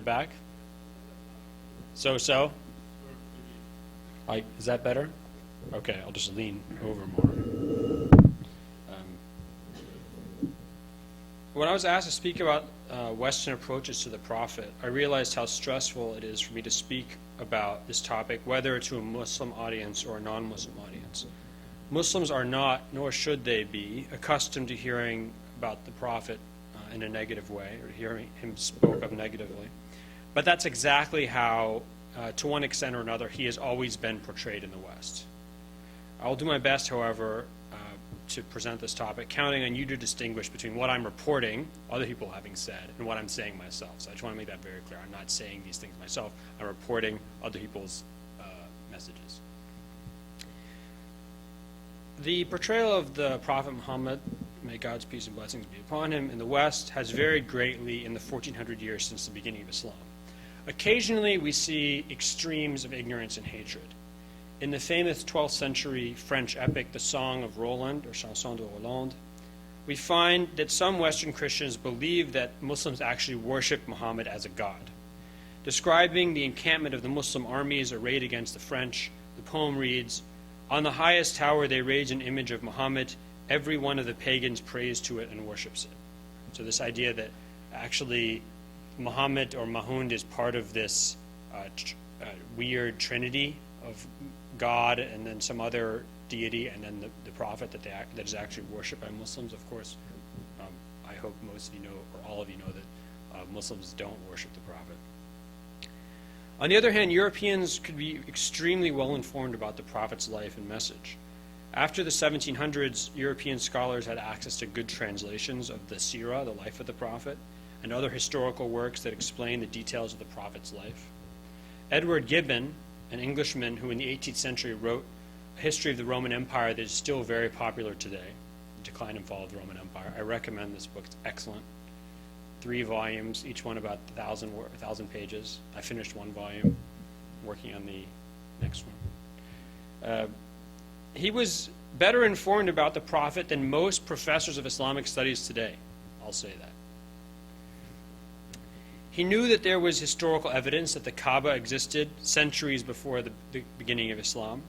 the back? So? Is that better? Okay, I'll just lean over more. When I was asked to speak about Western approaches to the Prophet, I realized how stressful it is for me to speak about this topic, whether to a Muslim audience or a non-Muslim audience. Muslims are not, nor should they be, accustomed to hearing about the Prophet in a negative way, or hearing him spoke of negatively. But that's exactly how, to one extent or another, he has always been portrayed in the West. I'll do my best, however, to present this topic, counting on you to distinguish between what I'm reporting, other people having said, and what I'm saying myself. So I just want to make that very clear. I'm not saying these things myself. I'm reporting other people's messages. The portrayal of the Prophet Muhammad, may God's peace and blessings be upon him, in the West has varied greatly in the 1400 years since the beginning of Islam. Occasionally we see extremes of ignorance and hatred. In the famous 12th century French epic, The Song of Roland, or Chanson de Roland, we find that some Western Christians believe that Muslims actually worship Muhammad as a god. Describing the encampment of the Muslim armies arrayed against the French, the poem reads, "On the highest tower they raise an image of Muhammad. Every one of the pagans prays to it and worships it." So this idea that actually Muhammad or Mahund is part of this weird trinity of God and then some other deity and then the Prophet that is actually worshipped by Muslims. Of course, I hope most of you know, or all of you know, that Muslims don't worship the Prophet. On the other hand, Europeans could be extremely well informed about the Prophet's life and message. After the 1700s, European scholars had access to good translations of the Sirah, the life of the Prophet, and other historical works that explain the details of the Prophet's life. Edward Gibbon, an Englishman who in the 18th century wrote a history of the Roman Empire that is still very popular today, The Decline and Fall of the Roman Empire. I recommend this book. It's excellent. 3 volumes, each one about 1,000 pages. I finished 1 volume, working on the next one. He was better informed about the Prophet than most professors of Islamic studies today. I'll say that. He knew that there was historical evidence that the Kaaba existed centuries before the beginning of Islam.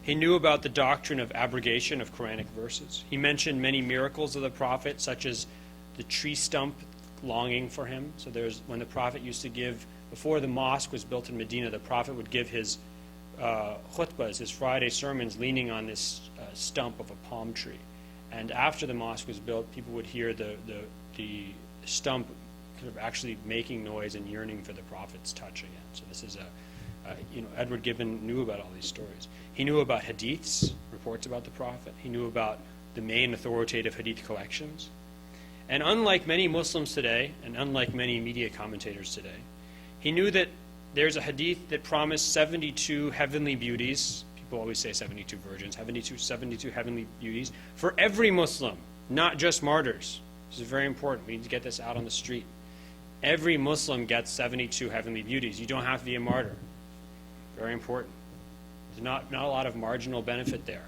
He knew about the doctrine of abrogation of Quranic verses. He mentioned many miracles of the Prophet, such as the tree stump longing for him. So when the Prophet used to give, before the mosque was built in Medina, the Prophet would give his khutbahs, his Friday sermons, leaning on this stump of a palm tree. And after the mosque was built, people would hear the stump kind of actually making noise and yearning for the Prophet's touch again. So this is Edward Gibbon knew about all these stories. He knew about hadiths, reports about the Prophet. He knew about the main authoritative hadith collections. And unlike many Muslims today, and unlike many media commentators today, he knew that there's a hadith that promised 72 heavenly beauties. People always say 72 virgins, 72 heavenly beauties for every Muslim, not just martyrs. This is very important. We need to get this out on the street. Every Muslim gets 72 heavenly beauties. You don't have to be a martyr. Very important. There's not a lot of marginal benefit there,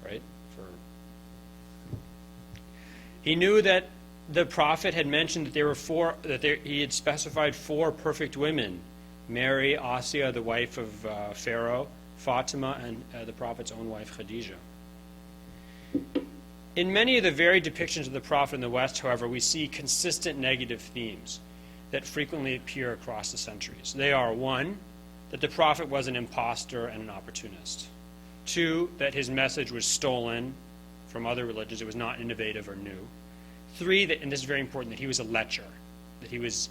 right? He knew that the Prophet had mentioned that he had specified 4 perfect women: Mary, Asiya, the wife of Pharaoh, Fatima, and the Prophet's own wife, Khadijah. In many of the varied depictions of the Prophet in the West, however, we see consistent negative themes that frequently appear across the centuries. They are: 1, that the Prophet was an impostor and an opportunist; 2, that his message was stolen from other religions, it was not innovative or new; 3, that, and this is very important, that he was a lecher, that he was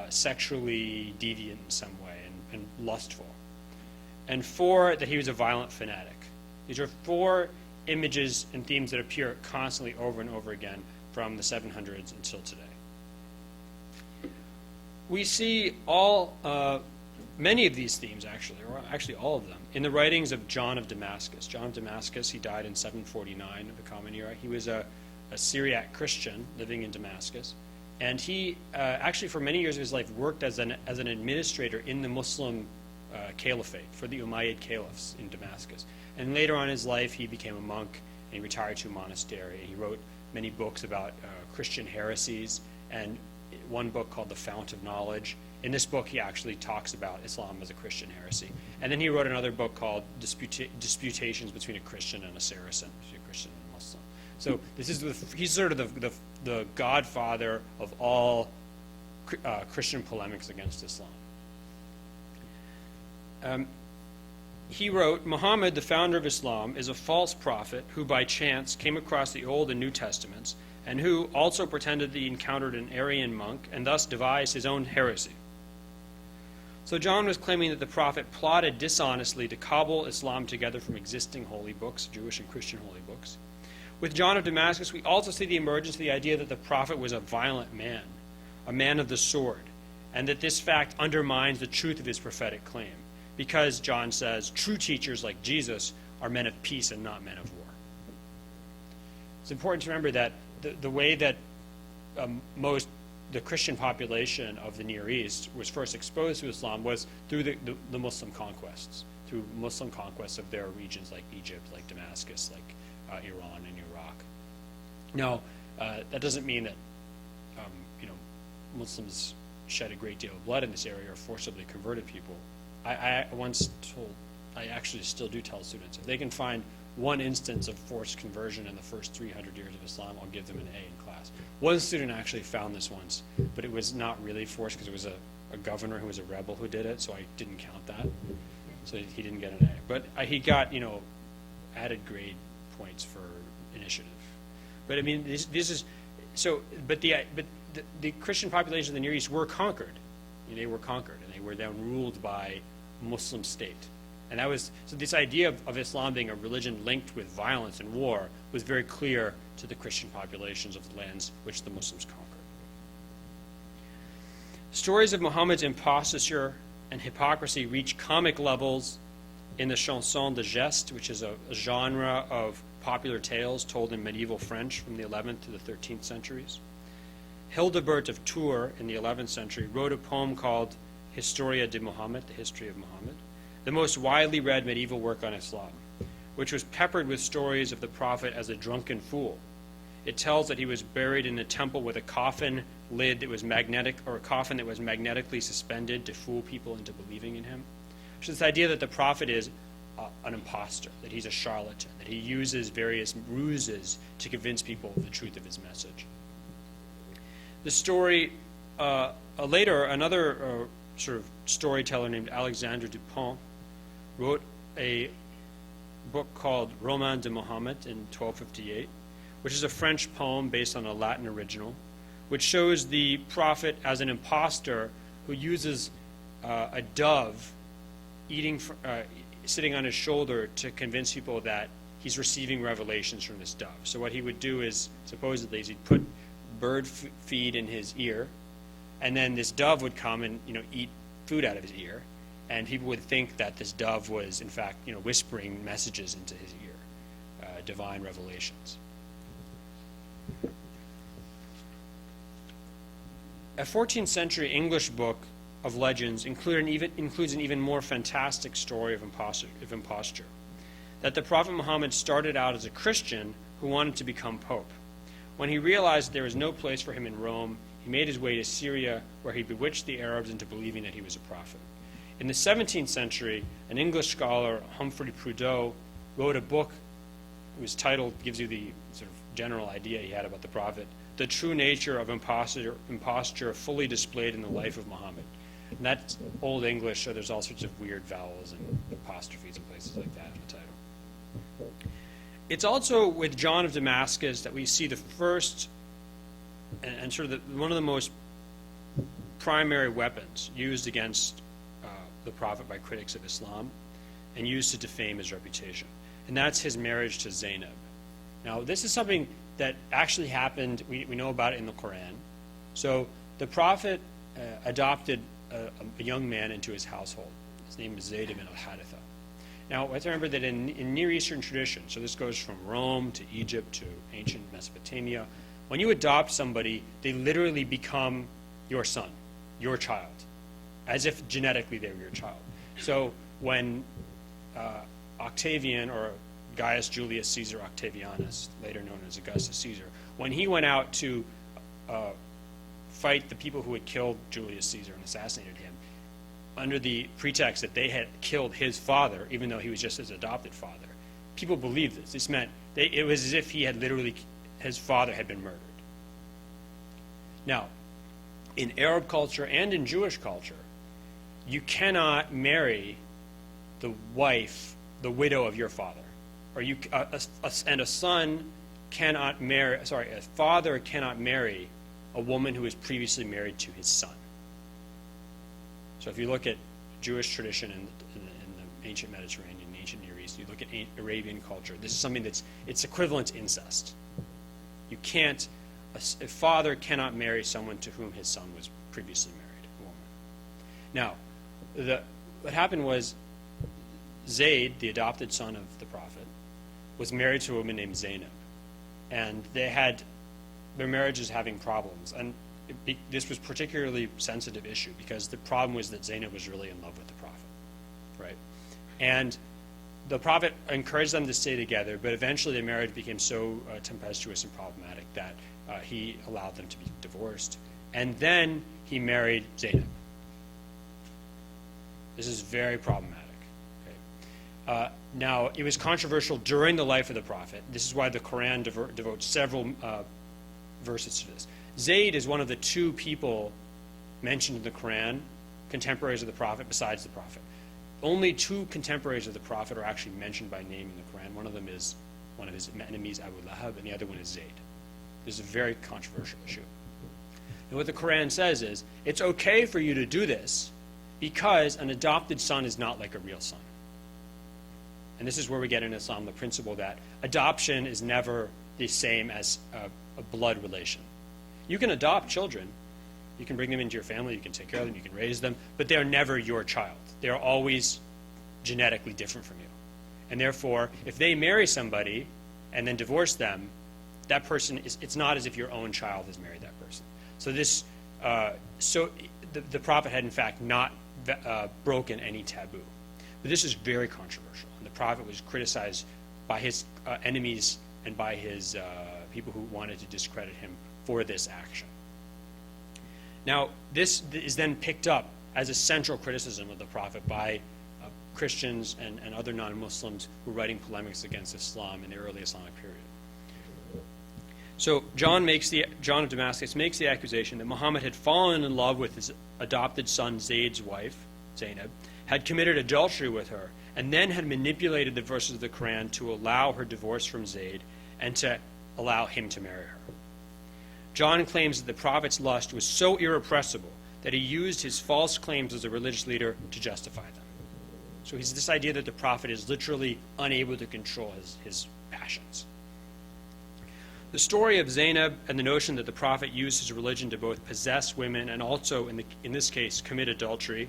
sexually deviant in some way and lustful; and 4, that he was a violent fanatic. These are 4 images and themes that appear constantly over and over again from the 700s until today. We see many of these themes, or actually all of them, in the writings of John of Damascus. John of Damascus, he died in 749 of the Common Era. He was a Syriac Christian living in Damascus. And he actually, for many years of his life, worked as an administrator in the Muslim caliphate for the Umayyad caliphs in Damascus. And later on in his life, he became a monk, and he retired to a monastery. He wrote many books about Christian heresies, and one book called The Fount of Knowledge. In this book, he actually talks about Islam as a Christian heresy. And then he wrote another book called Disputations Between a Christian and a Saracen, between a Christian and a Muslim. So this is he's sort of the godfather of all Christian polemics against Islam. He wrote, Muhammad, the founder of Islam, is a false prophet who by chance came across the Old and New Testaments, and who also pretended that he encountered an Arian monk and thus devised his own heresy. So John was claiming that the prophet plotted dishonestly to cobble Islam together from existing holy books, Jewish and Christian holy books. With John of Damascus, we also see the emergence of the idea that the prophet was a violent man, a man of the sword, and that this fact undermines the truth of his prophetic claim, because John says true teachers like Jesus are men of peace and not men of war. It's important to remember that the way that the Christian population of the Near East was first exposed to Islam was through the Muslim conquests, through Muslim conquests of their regions like Egypt, like Damascus, like Iran and Iraq. Now, that doesn't mean that Muslims shed a great deal of blood in this area or forcibly converted people. I actually still do tell students, if they can find one instance of forced conversion in the first 300 years of Islam, I'll give them an A in class. One student actually found this once, but it was not really forced because it was a governor who was a rebel who did it, so I didn't count that. So he didn't get an A. But he got, added grade points for initiative. But I mean, this is, so, but the Christian population of the Near East were conquered. They were conquered, and they were then ruled by a Muslim state. And that was, so this idea of Islam being a religion linked with violence and war was very clear to the Christian populations of the lands which the Muslims conquered. Stories of Muhammad's imposture and hypocrisy reach comic levels in the chanson de geste, which is a genre of popular tales told in medieval French from the 11th to the 13th centuries. Hildebert of Tours in the 11th century wrote a poem called Historia de Muhammad, the History of Muhammad, the most widely read medieval work on Islam, which was peppered with stories of the Prophet as a drunken fool. It tells that he was buried in a temple with a coffin lid that was magnetic, or a coffin that was magnetically suspended to fool people into believing in him. So this idea that the Prophet is an imposter, that he's a charlatan, that he uses various ruses to convince people of the truth of his message. The story, later, another sort of storyteller named Alexandre Dupont wrote a book called Roman de Muhammad in 1258, which is a French poem based on a Latin original, which shows the prophet as an impostor who uses a dove sitting on his shoulder to convince people that he's receiving revelations from this dove. So what he would do is, supposedly, is he'd put bird feed in his ear, and then this dove would come and eat food out of his ear, and people would think that this dove was in fact whispering messages into his ear, divine revelations. A 14th century English book of legends includes an even more fantastic story of imposture. That the Prophet Muhammad started out as a Christian who wanted to become pope. When he realized there was no place for him in Rome, he made his way to Syria, where he bewitched the Arabs into believing that he was a prophet. In the 17th century, an English scholar, Humphrey Prudhoe, wrote a book whose title gives you the sort of general idea he had about the prophet, The True Nature of Imposture Fully Displayed in the Life of Muhammad. And that's Old English, so there's all sorts of weird vowels and apostrophes and places like that in the title. It's also with John of Damascus that we see the first and sort of one of the most primary weapons used against the Prophet by critics of Islam and used to defame his reputation. And that's his marriage to Zainab. Now, this is something that actually happened, we know about it in the Quran. So the Prophet adopted a young man into his household. His name is Zayd ibn al-Haritha. Now, let's remember that in Near Eastern tradition, so this goes from Rome to Egypt to ancient Mesopotamia, when you adopt somebody, they literally become your son, your child, as if genetically they were your child. So when Octavian, or Gaius Julius Caesar Octavianus, later known as Augustus Caesar, when he went out to fight the people who had killed Julius Caesar and assassinated him under the pretext that they had killed his father, even though he was just his adopted father. People believed this. This meant it was as if he had literally, his father had been murdered. Now, in Arab culture and in Jewish culture, you cannot marry the wife, the widow of your father, or and a son cannot marry. Sorry, a father cannot marry a woman who was previously married to his son. So if you look at Jewish tradition in the ancient Mediterranean, ancient Near East, you look at Arabian culture, this is something it's equivalent to incest. You can't, a father cannot marry someone to whom his son was previously married, a woman. Now, what happened was Zayd, the adopted son of the Prophet, was married to a woman named Zainab. And their marriage is having problems. And this was a particularly sensitive issue because the problem was that Zainab was really in love with the Prophet, right? And the Prophet encouraged them to stay together, but eventually their marriage became so tempestuous and problematic that he allowed them to be divorced. And then he married Zainab. This is very problematic. Okay? Now, it was controversial during the life of the Prophet. This is why the Quran devotes several verses to this. Zayd is one of the two people mentioned in the Quran, contemporaries of the Prophet, besides the Prophet. Only two contemporaries of the Prophet are actually mentioned by name in the Quran. One of them is one of his enemies, Abu Lahab, and the other one is Zayd. This is a very controversial issue. And what the Quran says is, it's okay for you to do this because an adopted son is not like a real son. And this is where we get in Islam the principle that adoption is never the same as a blood relation. You can adopt children. You can bring them into your family. You can take care of them. You can raise them. But they are never your child. They are always genetically different from you. And therefore, if they marry somebody and then divorce them, that person it's not as if your own child has married that person. So the Prophet had in fact not broken any taboo. But this is very controversial. And the Prophet was criticized by his enemies and by his people who wanted to discredit him for this action. Now, this is then picked up as a central criticism of the Prophet by Christians and other non-Muslims who were writing polemics against Islam in the early Islamic period. So John of Damascus makes the accusation that Muhammad had fallen in love with his adopted son Zayd's wife, Zainab, had committed adultery with her, and then had manipulated the verses of the Quran to allow her divorce from Zayd and to allow him to marry her. John claims that the Prophet's lust was so irrepressible that he used his false claims as a religious leader to justify them. So he's this idea that the Prophet is literally unable to control his passions. The story of Zainab and the notion that the Prophet used his religion to both possess women and also, in this case, commit adultery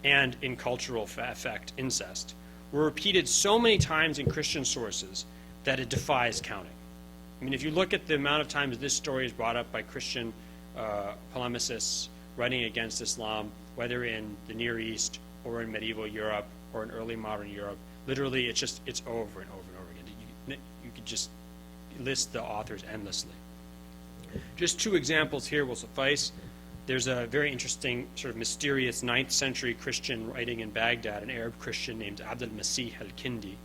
and, in cultural effect, incest, were repeated so many times in Christian sources that it defies counting. I mean, if you look at the amount of times this story is brought up by Christian polemicists writing against Islam, whether in the Near East or in medieval Europe or in early modern Europe, literally it's over and over and over again. You could just list the authors endlessly. Just two examples here will suffice. There's a very interesting sort of mysterious 9th century Christian writing in Baghdad, an Arab Christian named Abdul Masih al-Kindi,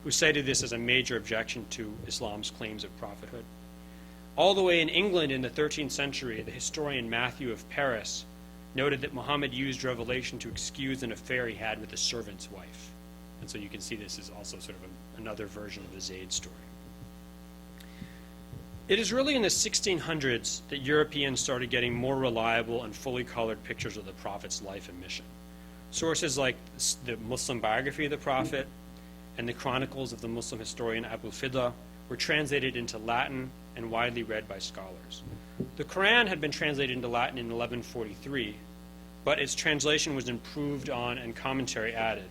who cited this as a major objection to Islam's claims of prophethood. All the way in England in the 13th century, the historian Matthew of Paris noted that Muhammad used revelation to excuse an affair he had with a servant's wife. And so you can see this is also sort of another version of the Zayd story. It is really in the 1600s that Europeans started getting more reliable and fully colored pictures of the Prophet's life and mission. Sources like the Muslim biography of the Prophet and the chronicles of the Muslim historian Abu Fidla were translated into Latin and widely read by scholars. The Quran had been translated into Latin in 1143, but its translation was improved on and commentary added.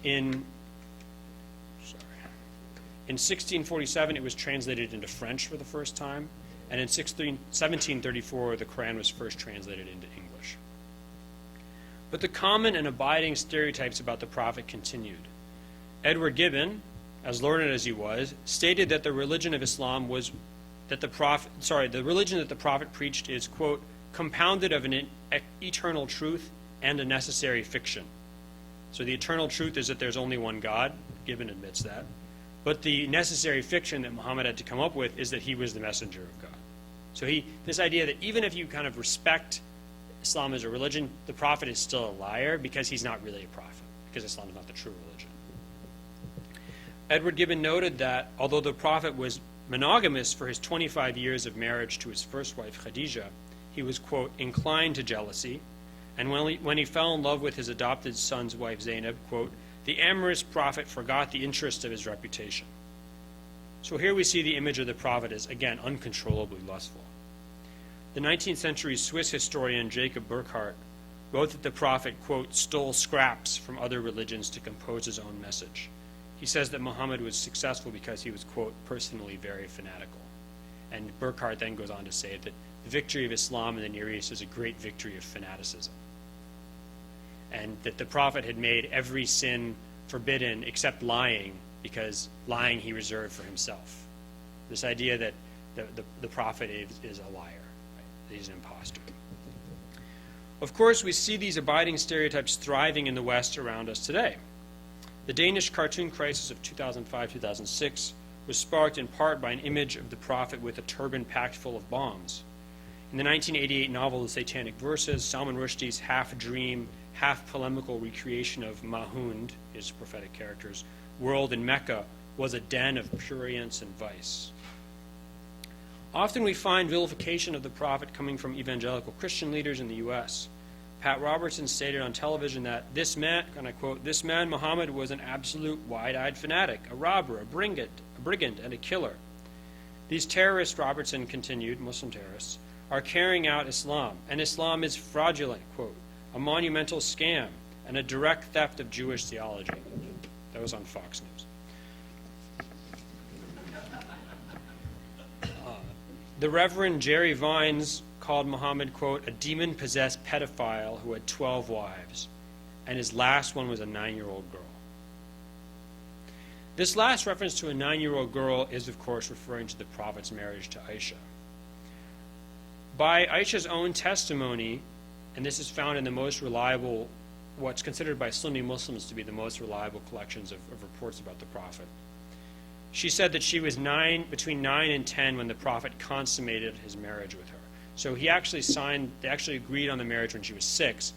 In 1647, it was translated into French for the first time, and in 1734, the Quran was first translated into English. But the common and abiding stereotypes about the Prophet continued. Edward Gibbon, as learned as he was, stated that the religion of Islam was that the religion that the Prophet preached is, quote, compounded of an eternal truth and a necessary fiction. So the eternal truth is that there's only one God. Gibbon admits that. But the necessary fiction that Muhammad had to come up with is that he was the messenger of God. So this idea that even if you kind of respect Islam as a religion, the Prophet is still a liar because he's not really a prophet, because Islam is not the true religion. Edward Gibbon noted that although the Prophet was monogamous for his 25 years of marriage to his first wife, Khadijah, he was, quote, inclined to jealousy, and when he fell in love with his adopted son's wife, Zainab, quote, the amorous Prophet forgot the interest of his reputation. So here we see the image of the Prophet as, again, uncontrollably lustful. The 19th century Swiss historian Jacob Burckhardt wrote that the Prophet, quote, stole scraps from other religions to compose his own message. He says that Muhammad was successful because he was, quote, personally very fanatical. And Burckhardt then goes on to say that the victory of Islam in the Near East is a great victory of fanaticism. And that the Prophet had made every sin forbidden except lying, because lying he reserved for himself. This idea that the Prophet is a liar, right? He's an imposter. Of course, we see these abiding stereotypes thriving in the West around us today. The Danish cartoon crisis of 2005-2006 was sparked in part by an image of the Prophet with a turban packed full of bombs. In the 1988 novel The Satanic Verses, Salman Rushdie's half-dream, half-polemical recreation of Mahund, his prophetic character's world in Mecca, was a den of prurience and vice. Often we find vilification of the Prophet coming from evangelical Christian leaders in the U.S. Pat Robertson stated on television that this man, and I quote, this man Muhammad was an absolute wide-eyed fanatic, a robber, a brigand, and a killer. These terrorists, Robertson continued, Muslim terrorists, are carrying out Islam, and Islam is fraudulent, quote, a monumental scam, and a direct theft of Jewish theology. That was on Fox News. The Reverend Jerry Vines called Muhammad, quote, a demon-possessed pedophile who had 12 wives, and his last one was a 9-year-old girl. This last reference to a 9-year-old girl is, of course, referring to the Prophet's marriage to Aisha. By Aisha's own testimony, and this is found in the most reliable, what's considered by Sunni Muslims to be the most reliable collections of reports about the Prophet, she said that she was between 9 and 10 when the Prophet consummated his marriage with her. So they actually agreed on the marriage when she was 6,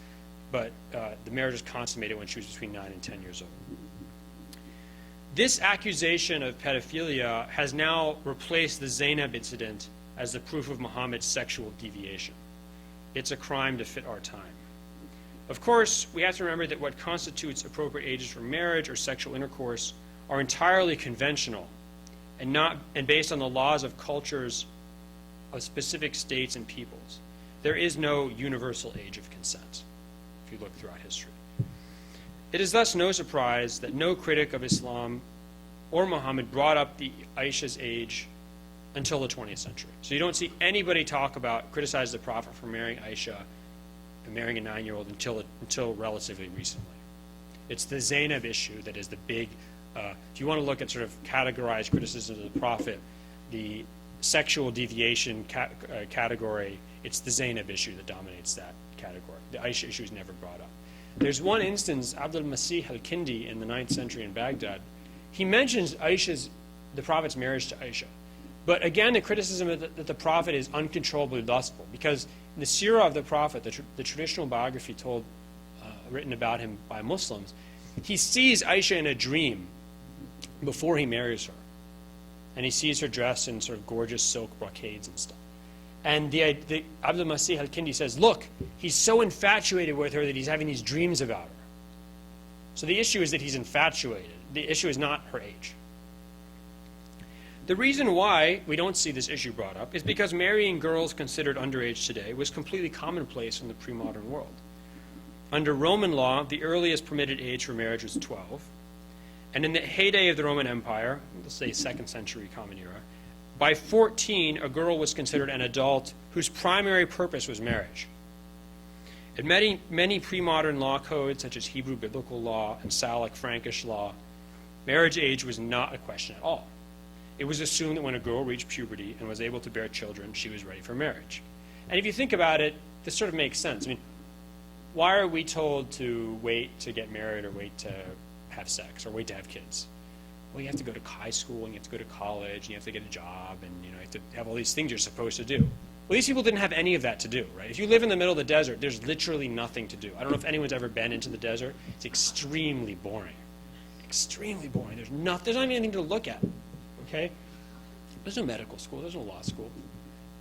but the marriage was consummated when she was between 9 and 10 years old. This accusation of pedophilia has now replaced the Zainab incident as the proof of Muhammad's sexual deviation. It's a crime to fit our time. Of course, we have to remember that what constitutes appropriate ages for marriage or sexual intercourse are entirely conventional and based on the laws of cultures of specific states and peoples. There is no universal age of consent, if you look throughout history. It is thus no surprise that no critic of Islam or Muhammad brought up the Aisha's age until the 20th century. So you don't see anybody criticize the Prophet for marrying Aisha and marrying a 9-year-old until relatively recently. It's the Zainab issue that is the big, if you want to look at sort of categorized criticism of the Prophet, the sexual deviation category, it's the Zainab issue that dominates that category. The Aisha issue is never brought up. There's one instance, Abdul Masih al-Kindi in the 9th century in Baghdad, he mentions the Prophet's marriage to Aisha. But again, the criticism that the Prophet is uncontrollably lustful, because in the Sirah of the Prophet, the traditional biography written about him by Muslims, he sees Aisha in a dream before he marries her. And he sees her dressed in sort of gorgeous silk brocades and stuff. And the Abdul Masih al-Kindi says, look, he's so infatuated with her that he's having these dreams about her. So the issue is that he's infatuated. The issue is not her age. The reason why we don't see this issue brought up is because marrying girls considered underage today was completely commonplace in the pre-modern world. Under Roman law, the earliest permitted age for marriage was 12. And in the heyday of the Roman Empire, let's say 2nd century Common Era, by 14, a girl was considered an adult whose primary purpose was marriage. In many pre-modern law codes, such as Hebrew biblical law and Salic Frankish law, marriage age was not a question at all. it was assumed that when a girl reached puberty and was able to bear children, she was ready for marriage. And if you think about it, this sort of makes sense. I mean, why are we told to wait to get married or wait to have sex or wait to have kids? Well, you have to go to high school and you have to go to college and you have to get a job and you have to have all these things you're supposed to do. Well, these people didn't have any of that to do, right? If you live in the middle of the desert, there's literally nothing to do. I don't know if anyone's ever been into the desert. It's extremely boring. Extremely boring. There's not even anything to look at, okay? There's no medical school. There's no law school.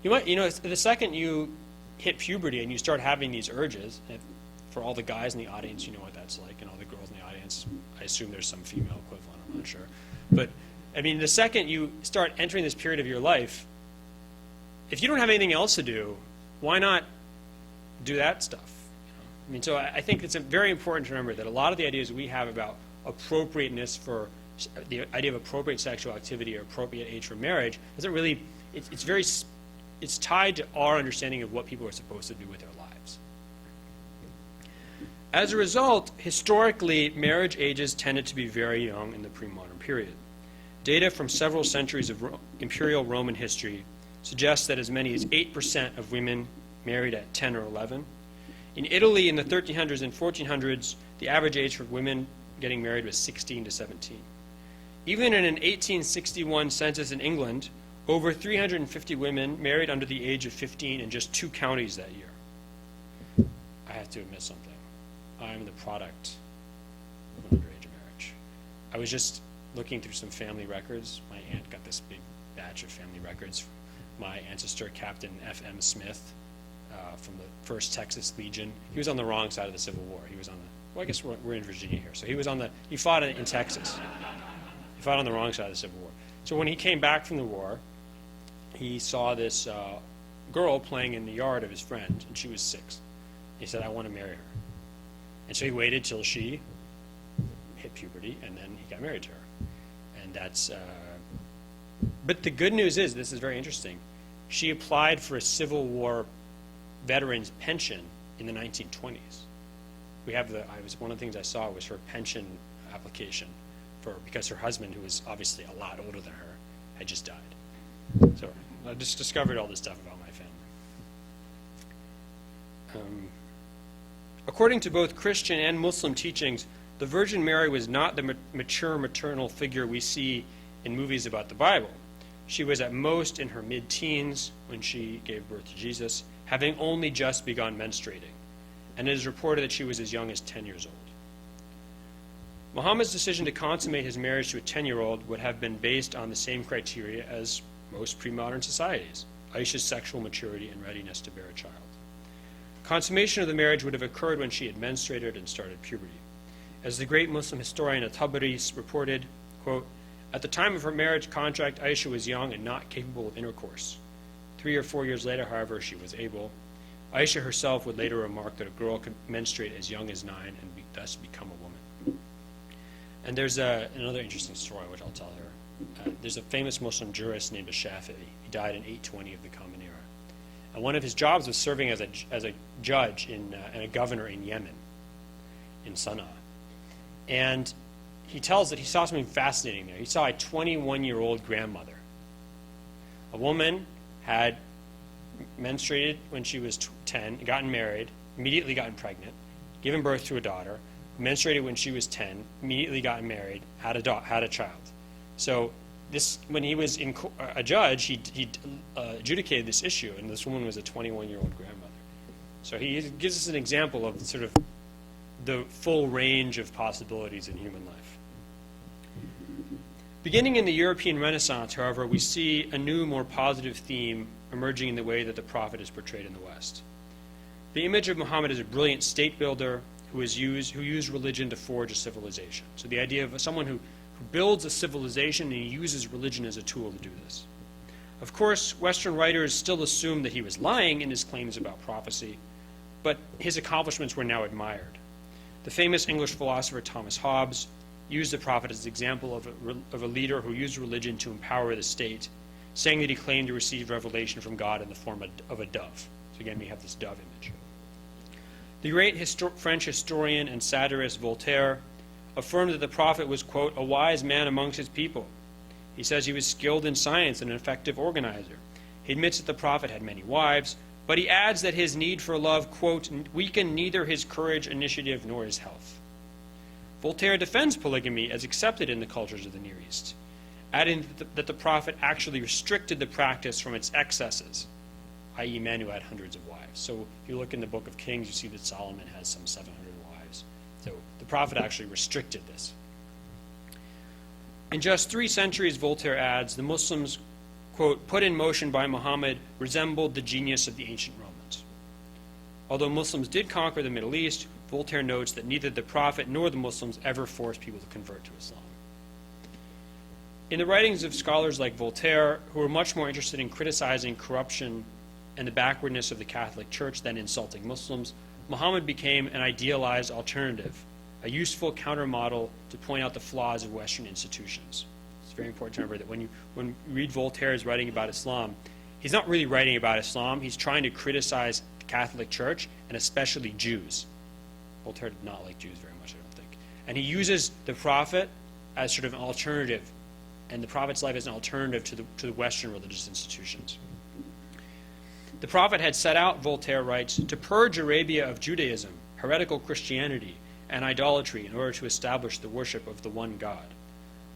The second you hit puberty and you start having these urges, for all the guys in the audience, you know what that's like, and all the girls in the audience, I assume there's some female equivalent, I'm not sure. But, I mean, the second you start entering this period of your life, if you don't have anything else to do, why not do that stuff? I mean, so I think it's very important to remember that a lot of the ideas we have about appropriateness for the idea of appropriate sexual activity or appropriate age for marriage doesn't really, it's tied to our understanding of what people are supposed to do with their lives. As a result, historically, marriage ages tended to be very young in the pre-modern period. Data from several centuries of imperial Roman history suggests that as many as 8% of women married at 10 or 11. In Italy, in the 1300s and 1400s, the average age for women getting married was 16 to 17. Even in an 1861 census in England, over 350 women married under the age of 15 in just 2 counties that year. I have to admit something. I am the product of an underage marriage. I was just looking through some family records. My aunt got this big batch of family records. My ancestor, Captain F.M. Smith, from the 1st Texas Legion. He was on the wrong side of the Civil War. He was on the, well, I guess we're in Virginia here. So he fought in Texas. He fought on the wrong side of the Civil War. So when he came back from the war, he saw this girl playing in the yard of his friend, and she was 6. He said, I want to marry her. And so he waited till she hit puberty, and then he got married to her. And that's, but the good news is, this is very interesting, she applied for a Civil War veteran's pension in the 1920s. We have one of the things I saw was her pension application because her husband, who was obviously a lot older than her, had just died. So I just discovered all this stuff about my family. According to both Christian and Muslim teachings, the Virgin Mary was not the mature maternal figure we see in movies about the Bible. She was at most in her mid-teens when she gave birth to Jesus, having only just begun menstruating, and it is reported that she was as young as 10 years old. Muhammad's decision to consummate his marriage to a 10-year-old would have been based on the same criteria as most pre-modern societies: Aisha's sexual maturity and readiness to bear a child. Consummation of the marriage would have occurred when she had menstruated and started puberty. As the great Muslim historian al-Tabari reported, quote, at the time of her marriage contract, Aisha was young and not capable of intercourse. 3 or 4 years later, however, she was able. Aisha herself would later remark that a girl could menstruate as young as 9 and thus become a woman. And there's another interesting story which I'll tell her. There's a famous Muslim jurist named al-Shafi'i. He died in 820 of the Common Era. And one of his jobs was serving as a judge and a governor in Yemen, in Sana'a. And he tells that he saw something fascinating there. He saw a 21-year-old grandmother. A woman had menstruated when she was 10, gotten married, immediately gotten pregnant, given birth to a daughter, menstruated when she was 10, immediately gotten married, had a child. So when he was a judge, he adjudicated this issue, and this woman was a 21-year-old grandmother. So he gives us an example of sort of the full range of possibilities in human life. Beginning in the European Renaissance, however, we see a new, more positive theme emerging in the way that the Prophet is portrayed in the West. The image of Muhammad as a brilliant state builder who used religion to forge a civilization. So the idea of someone who builds a civilization and he uses religion as a tool to do this. Of course, Western writers still assume that he was lying in his claims about prophecy, but his accomplishments were now admired. The famous English philosopher Thomas Hobbes used the Prophet as an example of a leader who used religion to empower the state, saying that he claimed to receive revelation from God in the form of a dove. So again, we have this dove image. The great French historian and satirist Voltaire affirmed that the Prophet was, quote, a wise man amongst his people. He says he was skilled in science and an effective organizer. He admits that the Prophet had many wives, but he adds that his need for love, quote, weakened neither his courage, initiative, nor his health. Voltaire defends polygamy as accepted in the cultures of the Near East, adding that the Prophet actually restricted the practice from its excesses, i.e. men who had hundreds of wives. So if you look in the Book of Kings, you see that Solomon has some 700 wives. So the Prophet actually restricted this. In just 3 centuries, Voltaire adds, the Muslims, quote, put in motion by Muhammad resembled the genius of the ancient Romans. Although Muslims did conquer the Middle East, Voltaire notes that neither the Prophet nor the Muslims ever forced people to convert to Islam. In the writings of scholars like Voltaire, who were much more interested in criticizing corruption and the backwardness of the Catholic Church than insulting Muslims, Muhammad became an idealized alternative, a useful countermodel to point out the flaws of Western institutions. It's very important to remember that when you read Voltaire's writing about Islam, he's not really writing about Islam, he's trying to criticize the Catholic Church, and especially Jews. Voltaire did not like Jews very much, I don't think. And he uses the Prophet as sort of an alternative, and the Prophet's life as an alternative to the Western religious institutions. The Prophet had set out, Voltaire writes, to purge Arabia of Judaism, heretical Christianity, and idolatry in order to establish the worship of the one God.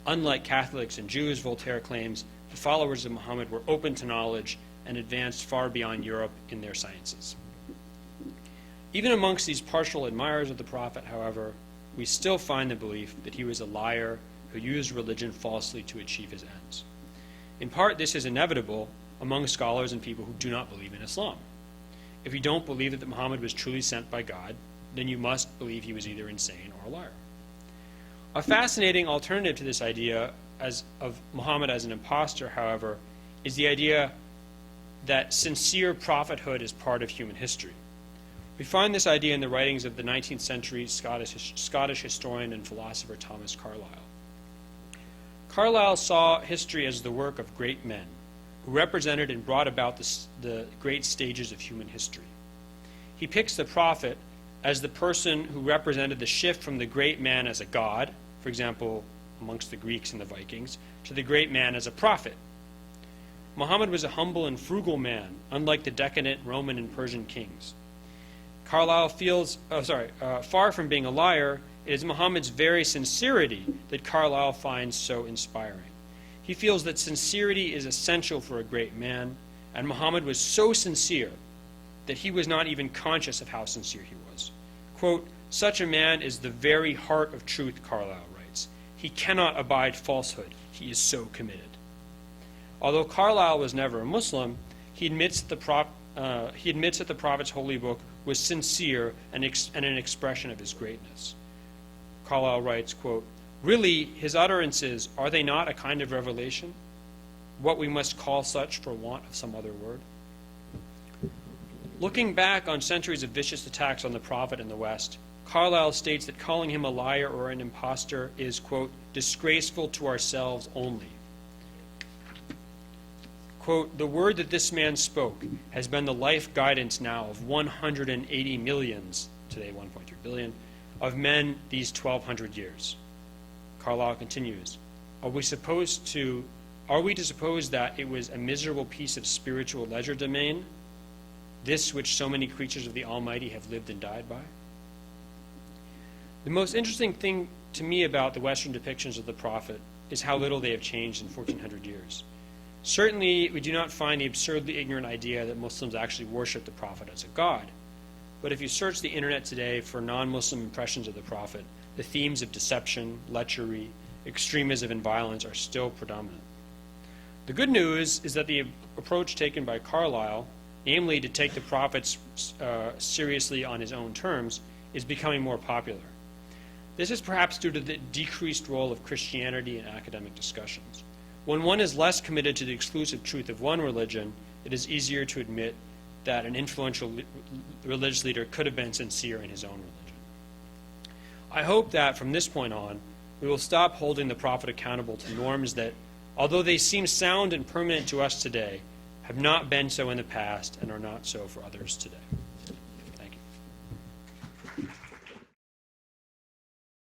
Unlike Catholics and Jews, Voltaire claims, the followers of Muhammad were open to knowledge and advanced far beyond Europe in their sciences. Even amongst these partial admirers of the Prophet, however, we still find the belief that he was a liar who used religion falsely to achieve his ends. In part, this is inevitable among scholars and people who do not believe in Islam. If you don't believe that Muhammad was truly sent by God, then you must believe he was either insane or a liar. A fascinating alternative to this idea of Muhammad as an impostor, however, is the idea that sincere prophethood is part of human history. We find this idea in the writings of the 19th century Scottish historian and philosopher Thomas Carlyle. Carlyle saw history as the work of great men who represented and brought about the great stages of human history. He picks the prophet as the person who represented the shift from the great man as a god, for example, amongst the Greeks and the Vikings, to the great man as a prophet. Muhammad was a humble and frugal man, unlike the decadent Roman and Persian kings. Carlyle feels, far from being a liar, it is Muhammad's very sincerity that Carlyle finds so inspiring. He feels that sincerity is essential for a great man, and Muhammad was so sincere that he was not even conscious of how sincere he was. Quote, such a man is the very heart of truth, Carlyle writes. He cannot abide falsehood. He is so committed. Although Carlyle was never a Muslim, he admits that the Prophet's holy book was sincere and an expression of his greatness. Carlyle writes, quote, really, his utterances, are they not a kind of revelation? What we must call such for want of some other word? Looking back on centuries of vicious attacks on the Prophet in the West, Carlyle states that calling him a liar or an impostor is, quote, disgraceful to ourselves only. Quote, the word that this man spoke has been the life guidance now of 180 millions, today 1.3 billion, of men these 1,200 years. Carlyle continues, are we to suppose that it was a miserable piece of spiritual legerdemain, this which so many creatures of the Almighty have lived and died by? The most interesting thing to me about the Western depictions of the Prophet is how little they have changed in 1,400 years. Certainly, we do not find the absurdly ignorant idea that Muslims actually worship the Prophet as a god. But if you search the internet today for non-Muslim impressions of the Prophet, the themes of deception, lechery, extremism, and violence are still predominant. The good news is that the approach taken by Carlyle, namely to take the Prophet seriously on his own terms, is becoming more popular. This is perhaps due to the decreased role of Christianity in academic discussions. When one is less committed to the exclusive truth of one religion, it is easier to admit that an influential religious leader could have been sincere in his own religion. I hope that from this point on, we will stop holding the Prophet accountable to norms that, although they seem sound and permanent to us today, have not been so in the past and are not so for others today.